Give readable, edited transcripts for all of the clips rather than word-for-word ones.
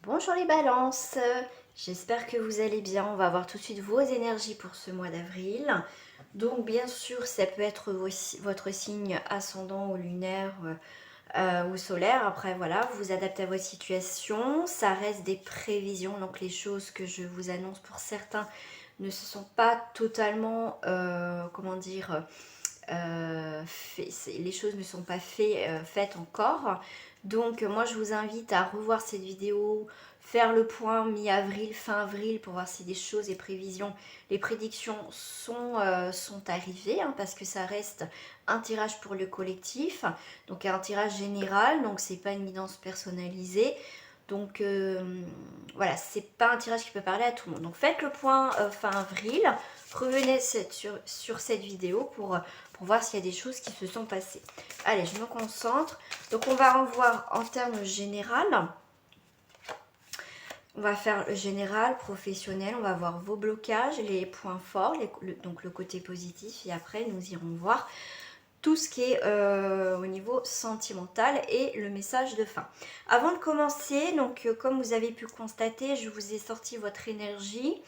Bonjour les balances, j'espère que vous allez bien. On va voir tout de suite vos énergies pour ce mois d'avril. Donc bien sûr, ça peut être votre signe ascendant ou lunaire ou solaire. Après voilà, vous vous adaptez à votre situation. Ça reste des prévisions, donc les choses que je vous annonce pour certains ne se sont pas totalement, comment dire, les choses ne sont pas faites encore. Donc moi je vous invite à revoir cette vidéo, faire le point mi-avril, fin avril pour voir si des choses et prévisions, les prédictions sont arrivées, hein, parce que ça reste un tirage pour le collectif, donc un tirage général, donc c'est pas une guidance personnalisée. Donc voilà, c'est pas un tirage qui peut parler à tout le monde. Donc faites le point fin avril, revenez sur cette vidéo pour voir s'il y a des choses qui se sont passées. Allez, je me concentre. Donc on va en voir en termes général. On va faire le général, professionnel, on va voir vos blocages, les points forts, donc le côté positif. Et après, nous irons voir tout ce qui est au niveau sentimental et le message de fin. Avant de commencer, donc comme vous avez pu constater, je vous ai sorti votre énergie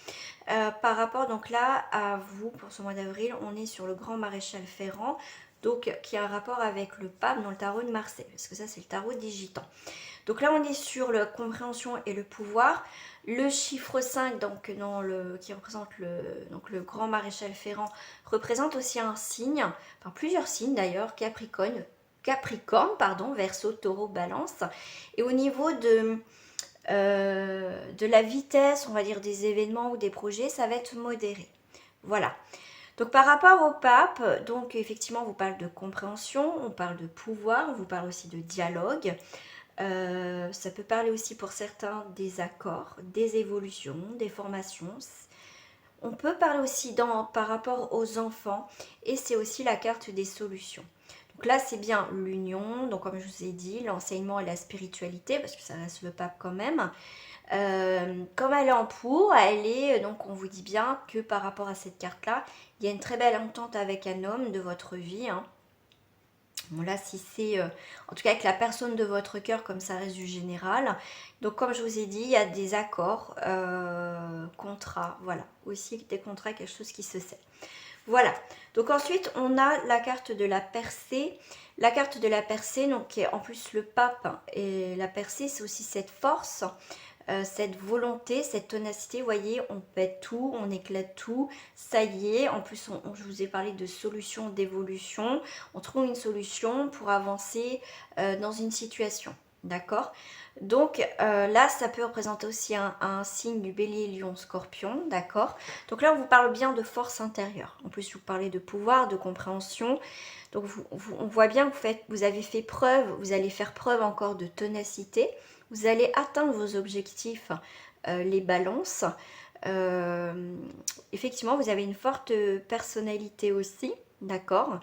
par rapport donc là à vous pour ce mois d'avril. On est sur le grand maréchal Ferrand, donc qui a un rapport avec le pape dans le tarot de Marseille, parce que ça c'est le tarot des gitans. Donc là on est sur la compréhension et le pouvoir. Le chiffre 5 donc, qui représente le grand maréchal Ferrand représente aussi un signe, enfin plusieurs signes d'ailleurs, Capricorne, pardon, Verseau, Taureau, Balance. Et au niveau de la vitesse, on va dire, des événements ou des projets, ça va être modéré. Voilà. Donc par rapport au pape, donc effectivement on vous parle de compréhension, on parle de pouvoir, on vous parle aussi de dialogue. Ça peut parler aussi pour certains des accords, des évolutions, des formations. On peut parler aussi par rapport aux enfants, et c'est aussi la carte des solutions. Donc là c'est bien l'union, donc comme je vous ai dit, l'enseignement et la spiritualité, parce que ça reste le pape quand même. Comme elle est en pour, donc on vous dit bien que par rapport à cette carte là, il y a une très belle entente avec un homme de votre vie, hein. Bon là si c'est en tout cas avec la personne de votre cœur, comme ça reste du général. Donc comme je vous ai dit, il y a des accords, contrats, voilà, aussi des contrats, quelque chose qui se sait. Voilà, donc ensuite on a la carte de la percée. La carte de la percée, donc qui est en plus le pape, et la percée c'est aussi cette force, cette volonté, cette ténacité. Vous voyez, on pète tout, on éclate tout, ça y est. En plus je vous ai parlé de solution, d'évolution, on trouve une solution pour avancer dans une situation, d'accord. Donc là ça peut représenter aussi un signe du bélier, lion, scorpion, d'accord. Donc là on vous parle bien de force intérieure, en plus vous parlez de pouvoir, de compréhension. Donc on voit bien que vous avez fait preuve, vous allez faire preuve encore de ténacité. Vous allez atteindre vos objectifs, les balances. Effectivement, vous avez une forte personnalité aussi, d'accord.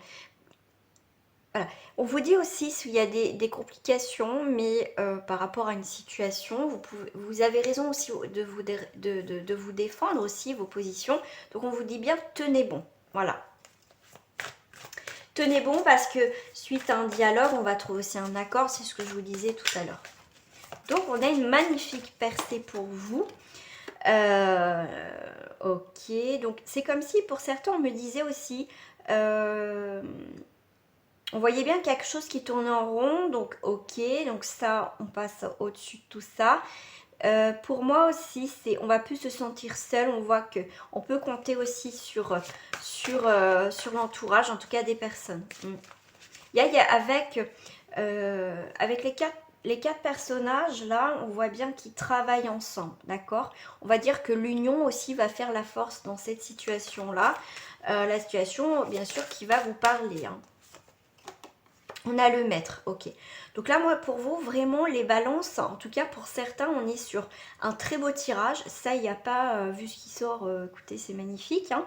Voilà. On vous dit aussi s'il y a des complications, mais par rapport à une situation, vous avez raison aussi de vous défendre aussi, vos positions. Donc on vous dit bien, tenez bon, voilà. Tenez bon parce que suite à un dialogue, on va trouver aussi un accord, c'est ce que je vous disais tout à l'heure. Donc on a une magnifique percée pour vous. Ok, donc c'est comme si pour certains on me disait aussi, on voyait bien quelque chose qui tournait en rond, donc ok, donc ça on passe au-dessus de tout ça. Pour moi aussi, on va plus se sentir seul. On voit que on peut compter aussi sur l'entourage, en tout cas des personnes. Il y a avec les quatre personnages là, on voit bien qu'ils travaillent ensemble, d'accord. On va dire que l'union aussi va faire la force dans cette situation là. La situation, bien sûr, qui va vous parler, hein. On a le maître, ok. Donc là, moi, pour vous, vraiment, les balances, en tout cas pour certains, on est sur un très beau tirage. Ça, il n'y a pas, vu ce qui sort, écoutez, c'est magnifique, hein.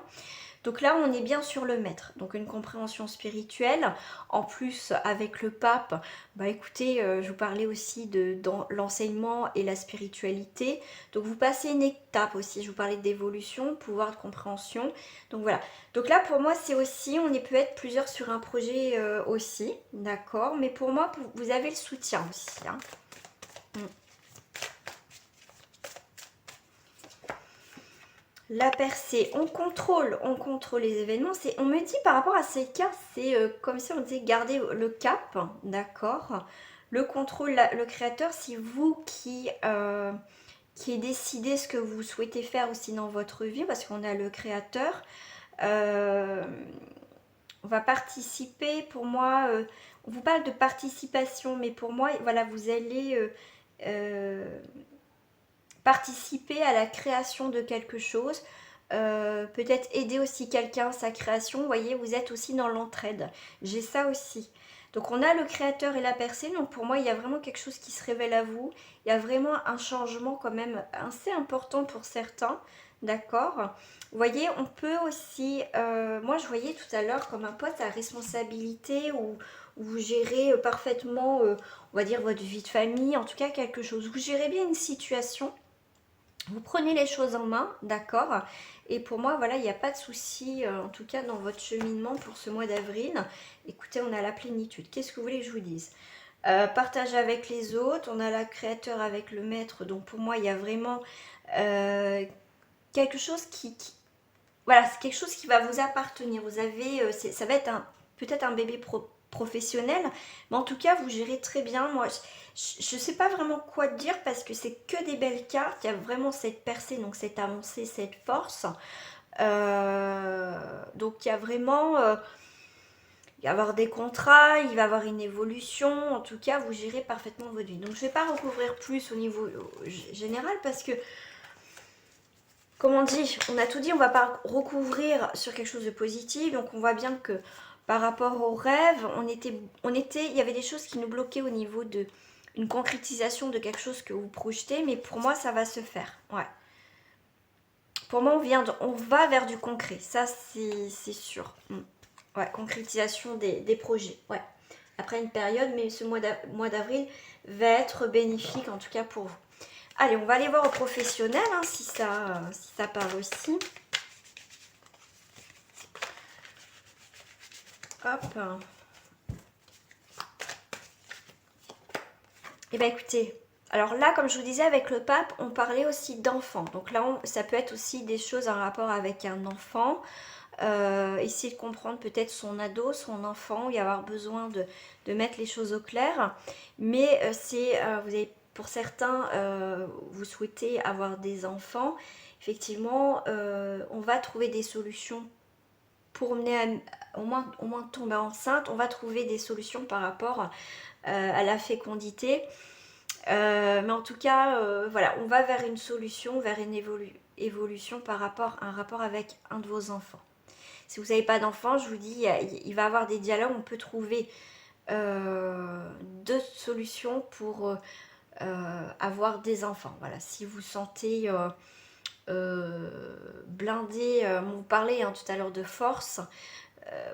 Donc là, on est bien sur le maître. Donc une compréhension spirituelle. En plus, avec le pape, bah écoutez, je vous parlais aussi dans l'enseignement et la spiritualité. Donc vous passez une étape aussi. Je vous parlais d'évolution, pouvoir de compréhension. Donc voilà. Donc là, pour moi, c'est aussi, peut être plusieurs sur un projet aussi. D'accord. Mais pour moi, vous avez le soutien aussi, hein. La percée, on contrôle les événements. On me dit par rapport à ces cartes, c'est comme si on disait garder le cap, d'accord. Le contrôle, le créateur, c'est vous qui décidez ce que vous souhaitez faire aussi dans votre vie, parce qu'on a le créateur. On va participer, pour moi, on vous parle de participation, mais pour moi, voilà, vous allez participer à la création de quelque chose, peut-être aider aussi quelqu'un à sa création. Vous voyez, vous êtes aussi dans l'entraide. J'ai ça aussi. Donc on a le créateur et la percée, donc pour moi il y a vraiment quelque chose qui se révèle à vous. Il y a vraiment un changement quand même assez important pour certains, d'accord. Vous voyez, on peut aussi, moi je voyais tout à l'heure comme un poste à responsabilité où vous gérez parfaitement, on va dire votre vie de famille, en tout cas quelque chose. Vous gérez bien une situation. Vous prenez les choses en main, d'accord. Et pour moi, voilà, il n'y a pas de souci, en tout cas dans votre cheminement pour ce mois d'avril. Écoutez, on a la plénitude. Qu'est-ce que vous voulez que je vous dise? Partager avec les autres, on a la créateur avec le maître. Donc pour moi, il y a vraiment quelque chose voilà, c'est quelque chose qui va vous appartenir. Vous avez, ça va être peut-être un bébé professionnel, mais en tout cas, vous gérez très bien. Moi, je ne sais pas vraiment quoi dire parce que c'est que des belles cartes. Il y a vraiment cette percée, donc cette avancée, cette force. Donc il y a vraiment, il va y avoir des contrats, il va y avoir une évolution. En tout cas, vous gérez parfaitement votre vie. Donc je ne vais pas recouvrir plus au niveau général parce que comme on dit, on a tout dit, on va pas recouvrir sur quelque chose de positif. Donc on voit bien que par rapport aux rêves, il y avait des choses qui nous bloquaient au niveau de une concrétisation de quelque chose que vous projetez, mais pour moi ça va se faire. Ouais. Pour moi on va vers du concret, ça c'est sûr. Ouais, concrétisation des projets. Ouais. Après une période, mais ce mois d'avril va être bénéfique en tout cas pour vous. Allez, on va aller voir au professionnel, hein, si ça parle aussi. Hop. Et bien écoutez, alors là, comme je vous disais, avec le pape, on parlait aussi d'enfants. Donc là, ça peut être aussi des choses en rapport avec un enfant. Essayer de comprendre peut-être son ado, son enfant, y avoir besoin de mettre les choses au clair. Mais vous avez, pour certains, vous souhaitez avoir des enfants. Effectivement, on va trouver des solutions pour mener au moins tomber enceinte. On va trouver des solutions par rapport à la fécondité. Mais en tout cas, voilà, on va vers une solution, vers une évolution par rapport à un rapport avec un de vos enfants. Si vous n'avez pas d'enfant, je vous dis, il va y avoir des dialogues, on peut trouver deux solutions pour avoir des enfants. Voilà, si vous sentez blindé, vous parlez tout à l'heure de force,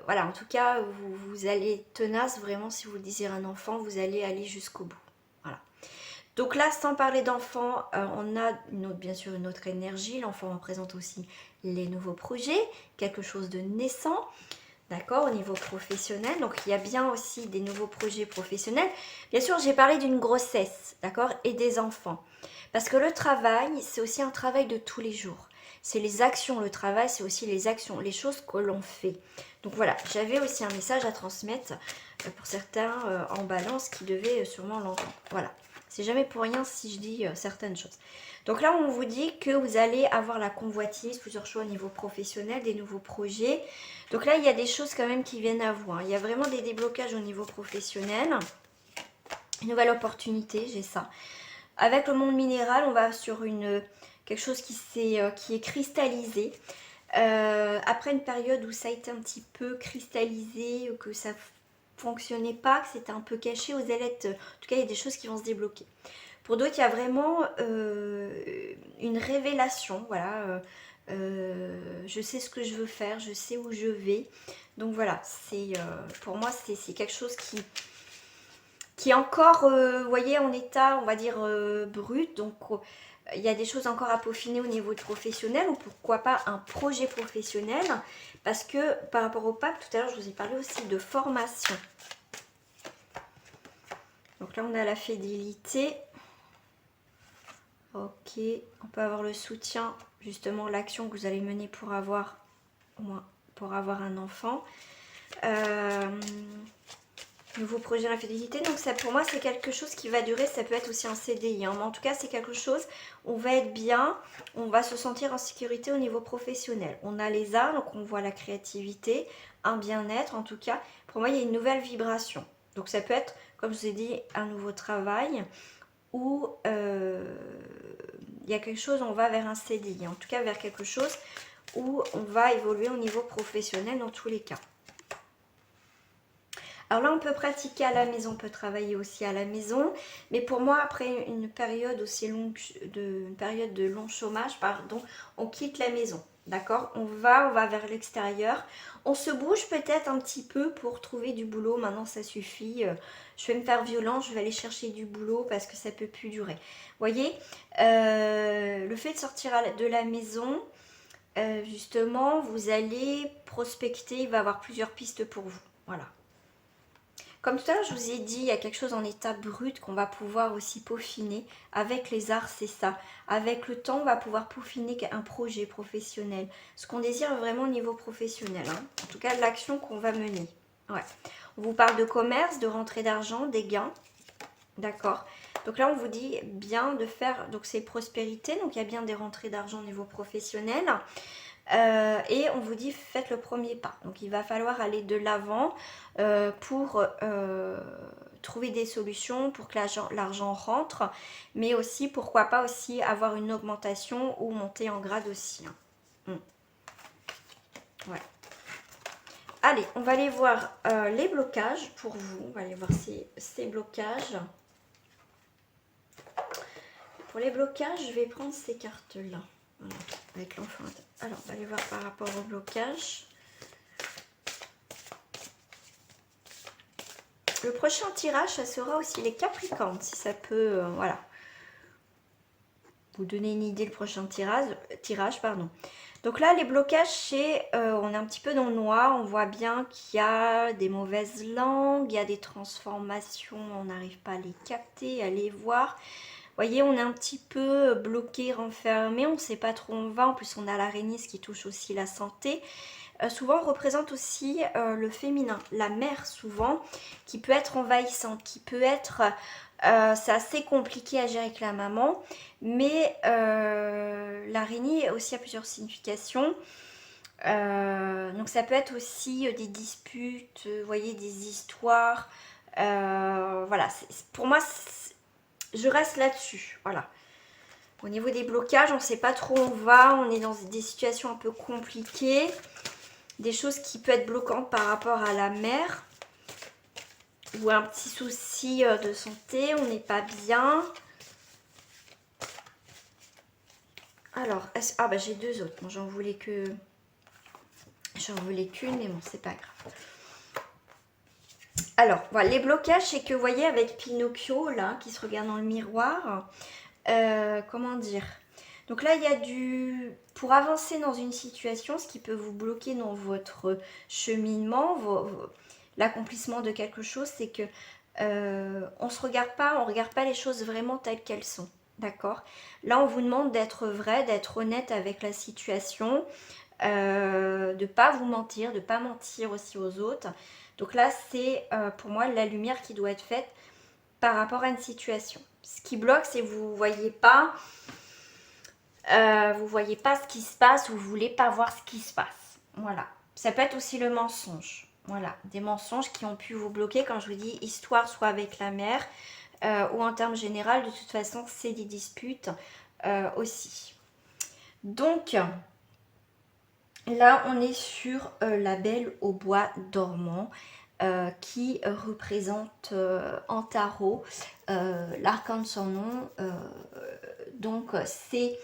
voilà, en tout cas, vous allez tenace, vraiment, si vous désirez un enfant, vous allez aller jusqu'au bout. Voilà. Donc là, sans parler d'enfants, on a bien sûr une autre énergie. L'enfant représente aussi les nouveaux projets, quelque chose de naissant, d'accord, au niveau professionnel. Donc il y a bien aussi des nouveaux projets professionnels. Bien sûr, j'ai parlé d'une grossesse, d'accord, et des enfants. Parce que le travail, c'est aussi un travail de tous les jours. C'est les actions, le travail, c'est aussi les actions, les choses que l'on fait. Donc voilà, j'avais aussi un message à transmettre pour certains en balance qui devaient sûrement l'entendre. Voilà. C'est jamais pour rien si je dis certaines choses. Donc là, on vous dit que vous allez avoir la convoitise, plusieurs choix au niveau professionnel, des nouveaux projets. Donc là, il y a des choses quand même qui viennent à vous. Il y a vraiment des déblocages au niveau professionnel. Une nouvelle opportunité, j'ai ça. Avec le monde minéral, on va sur quelque chose qui est cristallisé. Après une période où ça a été un petit peu cristallisé, que ça fonctionnait pas, que c'était un peu caché aux ailettes, en tout cas il y a des choses qui vont se débloquer. Pour d'autres, il y a vraiment une révélation, voilà, je sais ce que je veux faire, je sais où je vais. Donc voilà, pour moi c'est quelque chose qui est encore, vous voyez, en état, on va dire, brut. Donc il y a des choses encore à peaufiner au niveau professionnel, ou pourquoi pas un projet professionnel, parce que par rapport au pape, tout à l'heure je vous ai parlé aussi de formation. Donc là on a la fidélité. Ok, on peut avoir le soutien justement l'action que vous allez mener pour avoir un enfant. Nouveau projet d'infidélité, donc ça pour moi c'est quelque chose qui va durer, ça peut être aussi un CDI, hein, mais en tout cas c'est quelque chose, on va être bien, on va se sentir en sécurité au niveau professionnel. On a les arts, donc on voit la créativité, un bien-être, en tout cas pour moi il y a une nouvelle vibration. Donc ça peut être, comme je vous ai dit, un nouveau travail ou il y a quelque chose, on va vers un CDI, en tout cas vers quelque chose où on va évoluer au niveau professionnel dans tous les cas. Alors là, on peut pratiquer à la maison, on peut travailler aussi à la maison. Mais pour moi, après une période aussi longue, une période de long chômage, pardon, on quitte la maison. D'accord, on va vers l'extérieur. On se bouge peut-être un petit peu pour trouver du boulot. Maintenant, ça suffit. Je vais me faire violence, je vais aller chercher du boulot parce que ça ne peut plus durer. Vous voyez, le fait de sortir de la maison, justement, vous allez prospecter. Il va y avoir plusieurs pistes pour vous. Voilà. Comme tout à l'heure, je vous ai dit, il y a quelque chose en état brut qu'on va pouvoir aussi peaufiner. Avec les arts, c'est ça. Avec le temps, on va pouvoir peaufiner un projet professionnel. Ce qu'on désire vraiment au niveau professionnel. Hein. En tout cas, l'action qu'on va mener. Ouais. On vous parle de commerce, de rentrée d'argent, des gains. D'accord. Donc là, on vous dit bien de faire... Donc c'est prospérité, donc il y a bien des rentrées d'argent au niveau professionnel. Et on vous dit faites le premier pas. Donc il va falloir aller de l'avant pour trouver des solutions pour que l'argent rentre, mais aussi pourquoi pas aussi avoir une augmentation ou monter en grade aussi. Hein. Ouais. Allez, on va aller voir les blocages pour vous. On va aller voir ces blocages. Pour les blocages, je vais prendre ces cartes-là. Voilà, avec l'enfant. Alors, on va aller voir par rapport au blocage. Le prochain tirage, ça sera aussi les Capricornes, si ça peut, voilà, vous donner une idée, le prochain tirage, pardon. Donc là, les blocages, on est un petit peu dans le noir, on voit bien qu'il y a des mauvaises langues, il y a des transformations, on n'arrive pas à les capter, à les voir. Vous voyez, on est un petit peu bloqué, renfermé, on ne sait pas trop où on va. En plus, on a l'araignée, ce qui touche aussi la santé. Souvent, on représente aussi le féminin, la mère souvent, qui peut être envahissante, qui peut être... c'est assez compliqué à gérer avec la maman, mais l'araignée aussi a plusieurs significations. Donc ça peut être aussi des disputes, vous voyez, des histoires. Voilà, pour moi... Je reste là-dessus, voilà. Au niveau des blocages, on ne sait pas trop où on va. On est dans des situations un peu compliquées. Des choses qui peuvent être bloquantes par rapport à la mère. Ou un petit souci de santé. On n'est pas bien. Alors, ah bah j'ai deux autres. Bon, j'en voulais qu'une, mais bon, c'est pas grave. Alors, voilà, les blocages, c'est que vous voyez avec Pinocchio, là, qui se regarde dans le miroir, comment dire? Donc là, il y a pour avancer dans une situation, ce qui peut vous bloquer dans votre cheminement, l'accomplissement de quelque chose, c'est que on regarde pas les choses vraiment telles qu'elles sont, d'accord? Là, on vous demande d'être vrai, d'être honnête avec la situation, de pas vous mentir, de pas mentir aussi aux autres. Donc là, c'est pour moi la lumière qui doit être faite par rapport à une situation. Ce qui bloque, c'est que vous ne voyez pas, ce qui se passe, ou vous ne voulez pas voir ce qui se passe. Voilà. Ça peut être aussi le mensonge. Voilà, des mensonges qui ont pu vous bloquer. Quand je vous dis histoire, soit avec la mère, ou en termes généraux, de toute façon, c'est des disputes aussi. Donc... Là, on est sur la Belle au bois dormant qui représente en tarot l'arcane de son nom. Donc, c'est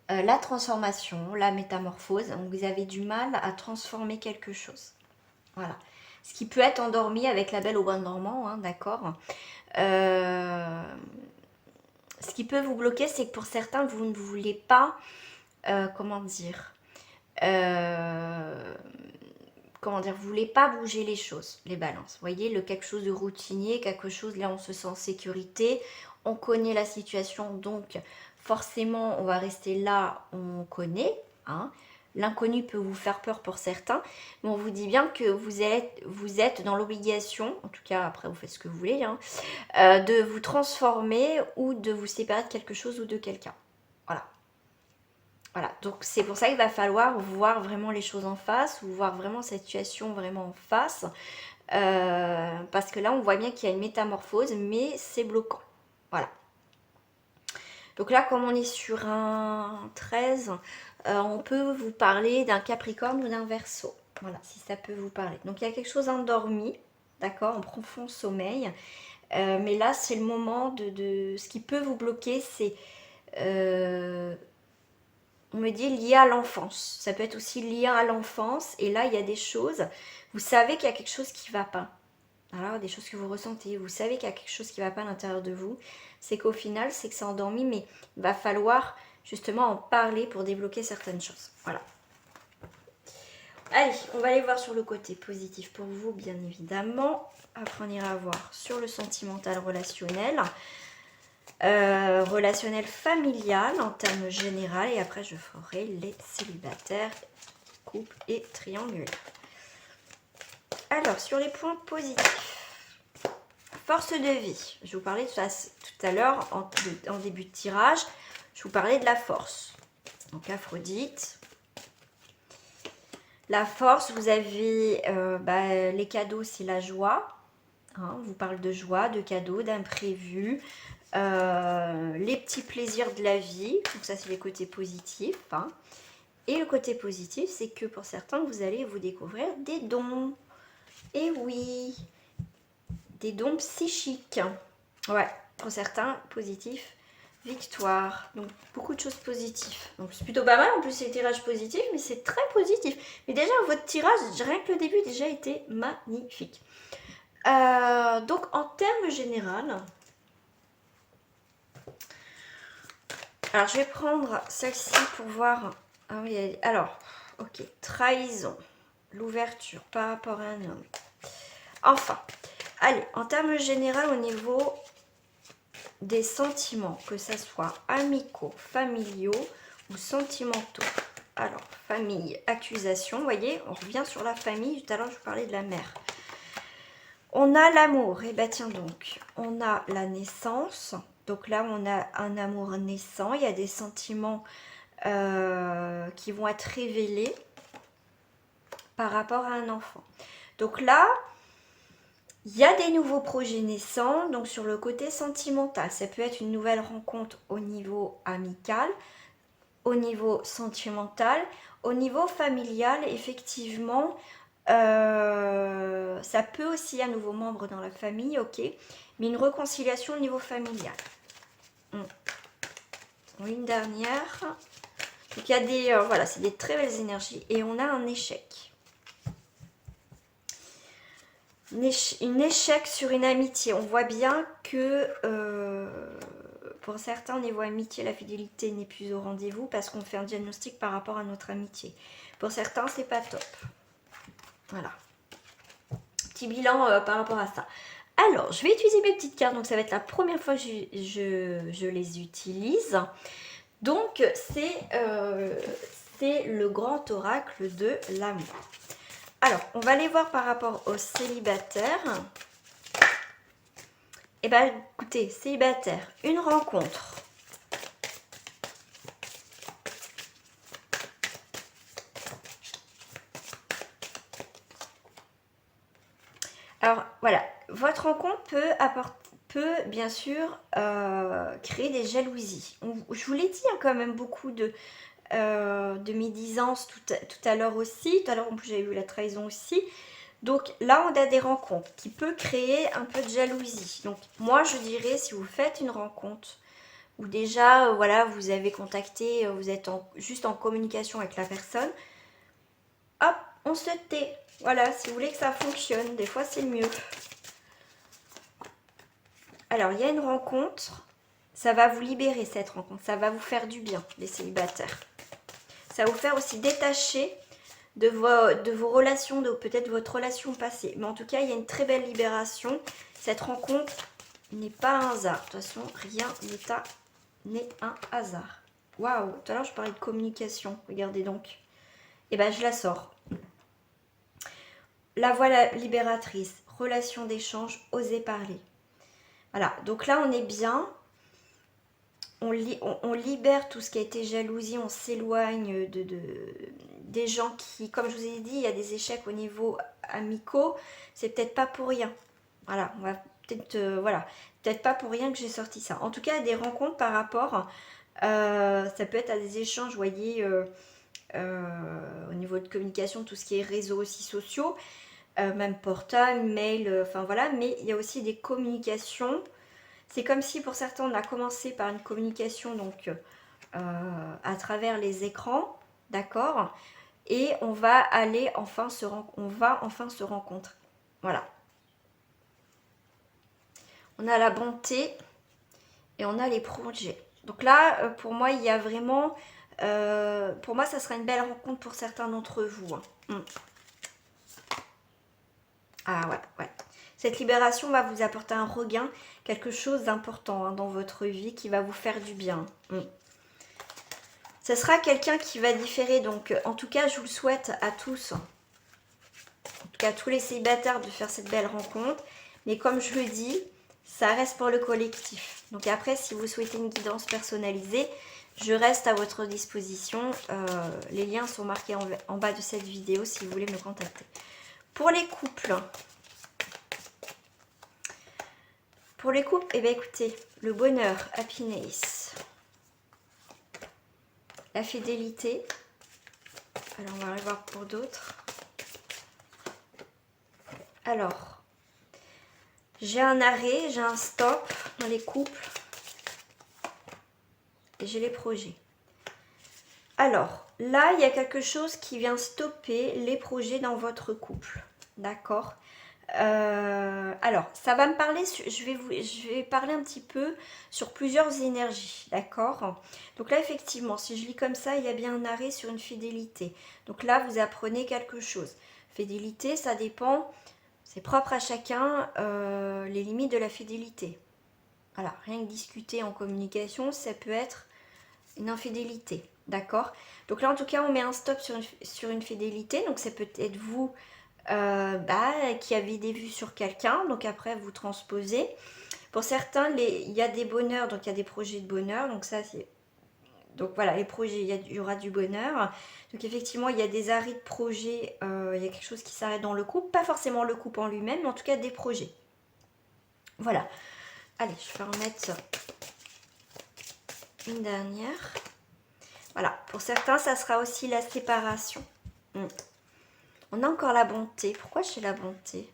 la transformation, la métamorphose. Donc, vous avez du mal à transformer quelque chose. Voilà. Ce qui peut être endormi avec la Belle au bois dormant, hein, d'accord. Ce qui peut vous bloquer, c'est que pour certains, vous ne voulez pas, comment dire... comment dire, vous voulez pas bouger les choses, les balances. Vous voyez, quelque chose de routinier, quelque chose, là, on se sent en sécurité, on connaît la situation, donc forcément, on va rester là, on connaît, hein. L'inconnu peut vous faire peur pour certains, mais on vous dit bien que vous êtes dans l'obligation, en tout cas, après, vous faites ce que vous voulez, hein, de vous transformer ou de vous séparer de quelque chose ou de quelqu'un. Voilà. Voilà, donc c'est pour ça qu'il va falloir voir vraiment les choses en face, ou voir vraiment cette situation vraiment en face, parce que là on voit bien qu'il y a une métamorphose, mais c'est bloquant. Voilà. Donc là, comme on est sur un 13, on peut vous parler d'un Capricorne ou d'un Verseau. Voilà, si ça peut vous parler. Donc il y a quelque chose endormi, d'accord, en profond sommeil. Mais là, c'est le moment de... Ce qui peut vous bloquer, c'est... on me dit lié à l'enfance. Ça peut être aussi lié à l'enfance. Et là, il y a des choses... Vous savez qu'il y a quelque chose qui ne va pas. Alors, des choses que vous ressentez. Vous savez qu'il y a quelque chose qui ne va pas à l'intérieur de vous. C'est qu'au final, c'est que c'est endormi. Mais il va falloir justement en parler pour débloquer certaines choses. Voilà. Allez, on va aller voir sur le côté positif pour vous, bien évidemment. Après, on ira voir sur le sentimental relationnel. Relationnel familial en termes généraux. Et après, je ferai les célibataires, couple et triangulaire. Alors, sur les points positifs. Force de vie. Je vous parlais tout à l'heure, en début de tirage, je vous parlais de la force. Donc, Aphrodite. La force, vous avez les cadeaux, c'est la joie. Hein, on vous parle de joie, de cadeaux, d'imprévus. Les petits plaisirs de la vie. Donc, ça, c'est les côtés positifs. Hein. Et le côté positif, c'est que pour certains, vous allez vous découvrir des dons. Et oui, des dons psychiques. Ouais, pour certains, positif, victoire. Donc, beaucoup de choses positives. Donc, c'est plutôt pas mal. En plus, c'est tirage positif, mais c'est très positif. Mais déjà, votre tirage, rien que le début, déjà été magnifique. Donc, en termes généraux, alors, je vais prendre celle-ci pour voir. Ah oui, alors, ok, trahison, l'ouverture par rapport à un homme. Enfin, allez, en termes généraux, au niveau des sentiments, que ce soit amicaux, familiaux ou sentimentaux. Alors, famille, accusation, vous voyez, on revient sur la famille. Tout à l'heure, je vous parlais de la mère. On a l'amour, et bien tiens donc, on a la naissance. Donc là, on a un amour naissant, il y a des sentiments qui vont être révélés par rapport à un enfant. Donc là, il y a des nouveaux projets naissants, donc sur le côté sentimental. Ça peut être une nouvelle rencontre au niveau amical, au niveau sentimental, au niveau familial, effectivement. Ça peut aussi un nouveau membre dans la famille, ok, mais une réconciliation au niveau familial. Une dernière. Donc il y a des, voilà, c'est des très belles énergies. Et on a un échec. Un échec sur une amitié. On voit bien que pour certains, au niveau amitié, la fidélité n'est plus au rendez-vous parce qu'on fait un diagnostic par rapport à notre amitié. Pour certains, c'est pas top. Voilà. Petit bilan par rapport à ça. Alors, je vais utiliser mes petites cartes. Donc, ça va être la première fois que je les utilise. Donc, c'est le grand oracle de l'amour. Alors, on va aller voir par rapport aux célibataires. Eh bien, écoutez, célibataire, une rencontre. Alors, voilà, votre rencontre peut bien sûr créer des jalousies. Je vous l'ai dit, hein, quand même beaucoup de médisance tout à l'heure aussi. Tout à l'heure, en plus, j'avais vu la trahison aussi. Donc là, on a des rencontres qui peuvent créer un peu de jalousie. Donc moi, je dirais, si vous faites une rencontre où déjà, voilà, vous avez contacté, vous êtes juste en communication avec la personne, hop, on se tait. Voilà, si vous voulez que ça fonctionne, des fois, c'est mieux. Alors, il y a une rencontre, ça va vous libérer cette rencontre, ça va vous faire du bien, les célibataires. Ça va vous faire aussi détacher de vos relations, de peut-être votre relation passée. Mais en tout cas, il y a une très belle libération. Cette rencontre n'est pas un hasard. De toute façon, rien n'est un hasard. Waouh, tout à l'heure je parlais de communication, regardez donc. Et ben je la sors. La voix libératrice, relation d'échange, oser parler. Voilà, donc là on est bien. On libère tout ce qui a été jalousie, on s'éloigne des gens qui, comme je vous ai dit, il y a des échecs au niveau amicaux, c'est peut-être pas pour rien. Voilà, on va peut-être, voilà, peut-être pas pour rien que j'ai sorti ça. En tout cas, des rencontres par rapport, ça peut être à des échanges, vous voyez, au niveau de communication, tout ce qui est réseaux aussi sociaux, même portable, mail, enfin voilà, mais il y a aussi des communications. C'est comme si pour certains on a commencé par une communication donc à travers les écrans, d'accord, et on va aller enfin se rencontrer. Voilà. On a la bonté et on a les projets. Donc là, pour moi, il y a vraiment, pour moi, ça sera une belle rencontre pour certains d'entre vous. Hein. Ah ouais, ouais. Cette libération va vous apporter un regain, quelque chose d'important hein, dans votre vie qui va vous faire du bien. Ce sera quelqu'un qui va différer, donc en tout cas, je vous le souhaite à tous, en tout cas à tous les célibataires de faire cette belle rencontre. Mais comme je le dis, ça reste pour le collectif. Donc après, si vous souhaitez une guidance personnalisée, je reste à votre disposition. Les liens sont marqués en bas de cette vidéo si vous voulez me contacter. Pour les couples, eh bien écoutez, le bonheur, happiness, la fidélité. Alors on va aller voir pour d'autres. Alors, j'ai un arrêt, j'ai un stop dans les couples et j'ai les projets. Alors, là, il y a quelque chose qui vient stopper les projets dans votre couple. D'accord ? Alors, ça va me parler, je vais parler un petit peu sur plusieurs énergies, d'accord? Donc là, effectivement, si je lis comme ça, il y a bien un arrêt sur une fidélité. Donc là, vous apprenez quelque chose. Fidélité, ça dépend, c'est propre à chacun, les limites de la fidélité. Voilà, rien que discuter en communication, ça peut être une infidélité, d'accord? Donc là, en tout cas, on met un stop sur une fidélité, donc c'est peut-être vous qui avez des vues sur quelqu'un, donc après vous transposez. Pour certains, il y a des bonheurs, donc il y a des projets de bonheur, donc ça c'est... Donc voilà, les projets, il y aura du bonheur. Donc effectivement, il y a des arrêts de projets, il y a quelque chose qui s'arrête dans le couple, pas forcément le couple en lui-même, mais en tout cas des projets. Voilà. Allez, je vais en mettre une dernière. Voilà, pour certains, ça sera aussi la séparation. On a encore la bonté. Pourquoi j'ai la bonté?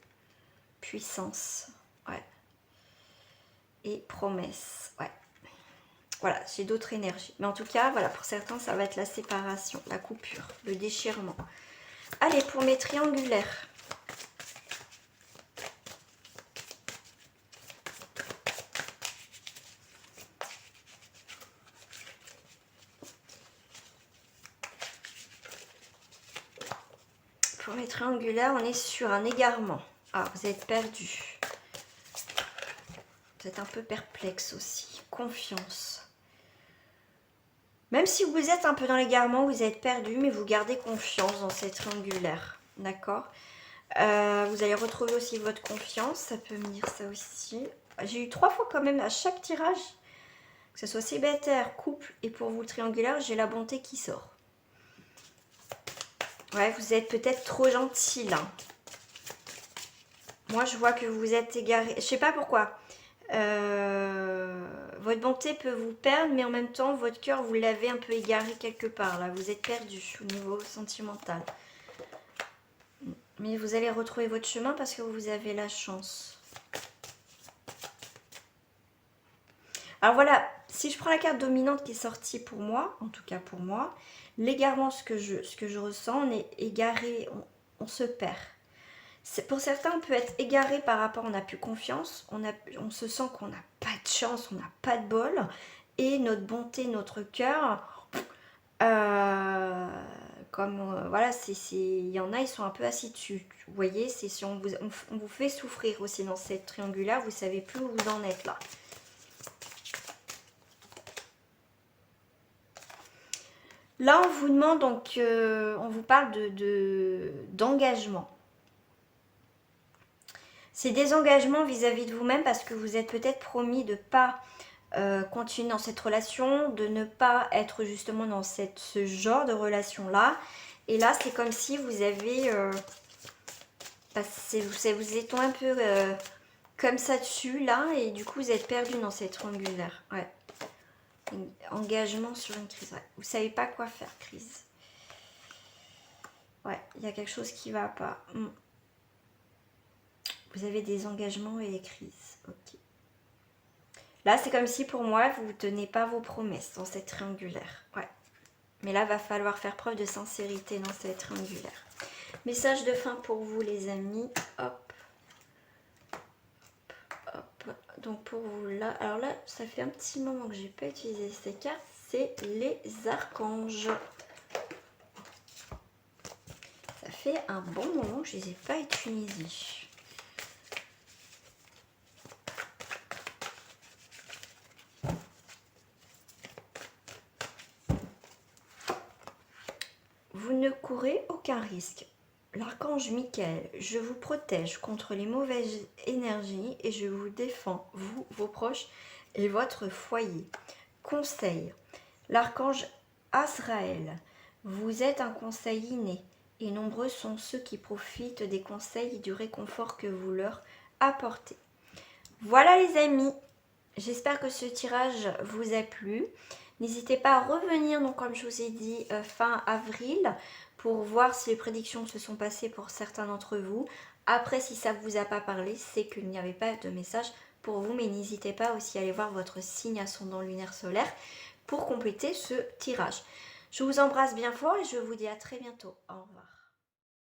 Puissance. Ouais. Et promesse. Ouais. Voilà, j'ai d'autres énergies. Mais en tout cas, voilà, pour certains, ça va être la séparation, la coupure, le déchirement. Allez, pour mes triangulaires. Pour mes triangulaires, on est sur un égarement. Ah, vous êtes perdu. Vous êtes un peu perplexe aussi. Confiance. Même si vous êtes un peu dans l'égarement, vous êtes perdu, mais vous gardez confiance dans ces triangulaires. D'accord? Vous allez retrouver aussi votre confiance. Ça peut me dire ça aussi. J'ai eu 3 fois quand même à chaque tirage, que ce soit célibataire, couple et pour vous le triangulaire, j'ai la bonté qui sort. Ouais, vous êtes peut-être trop gentil là. Moi, je vois que vous êtes égaré. Je sais pas pourquoi. Votre bonté peut vous perdre, mais en même temps, votre cœur, vous l'avez un peu égaré quelque part. Là, vous êtes perdu au niveau sentimental. Mais vous allez retrouver votre chemin parce que vous avez la chance. Alors voilà, si je prends la carte dominante qui est sortie pour moi, en tout cas pour moi, l'égarement, ce que je ressens, on est égaré, on se perd. Pour certains, on peut être égaré par rapport, on n'a plus confiance, on se sent qu'on n'a pas de chance, on n'a pas de bol, et notre bonté, notre cœur comme voilà, il y en a, ils sont un peu assis dessus. Vous voyez, c'est si on vous fait souffrir aussi dans cette triangulaire, vous savez plus où vous en êtes là. Là, on vous demande donc, on vous parle d'engagement. C'est des engagements vis-à-vis de vous-même parce que vous êtes peut-être promis de ne pas continuer dans cette relation, de ne pas être justement dans ce genre de relation-là. Et là, c'est comme si vous avez... vous êtes un peu comme ça dessus, là, et du coup, vous êtes perdu dans cette triangulaire. Ouais. Engagement sur une crise. Ouais. Vous savez pas quoi faire, crise. Ouais, il y a quelque chose qui va pas. Vous avez des engagements et des crises. Ok. Là, c'est comme si pour moi, vous ne tenez pas vos promesses dans cette triangulaire. Ouais. Mais là, va falloir faire preuve de sincérité dans cette triangulaire. Message de fin pour vous, les amis. Hop. Hop. Donc pour vous, là. Alors là, ça fait un petit moment que j'ai pas utilisé ces cartes. C'est les archanges. Ça fait un bon moment que je les ai pas utilisés. Vous ne courez aucun risque. L'archange Michael, je vous protège contre les mauvaises énergies et je vous défends, vous, vos proches et votre foyer. Conseil, l'archange Azraël, vous êtes un conseil inné et nombreux sont ceux qui profitent des conseils et du réconfort que vous leur apportez. Voilà les amis, j'espère que ce tirage vous a plu. N'hésitez pas à revenir, donc comme je vous ai dit, fin avril, pour voir si les prédictions se sont passées pour certains d'entre vous. Après, si ça ne vous a pas parlé, c'est qu'il n'y avait pas de message pour vous, mais n'hésitez pas aussi à aller voir votre signe ascendant lunaire solaire pour compléter ce tirage. Je vous embrasse bien fort et je vous dis à très bientôt. Au revoir.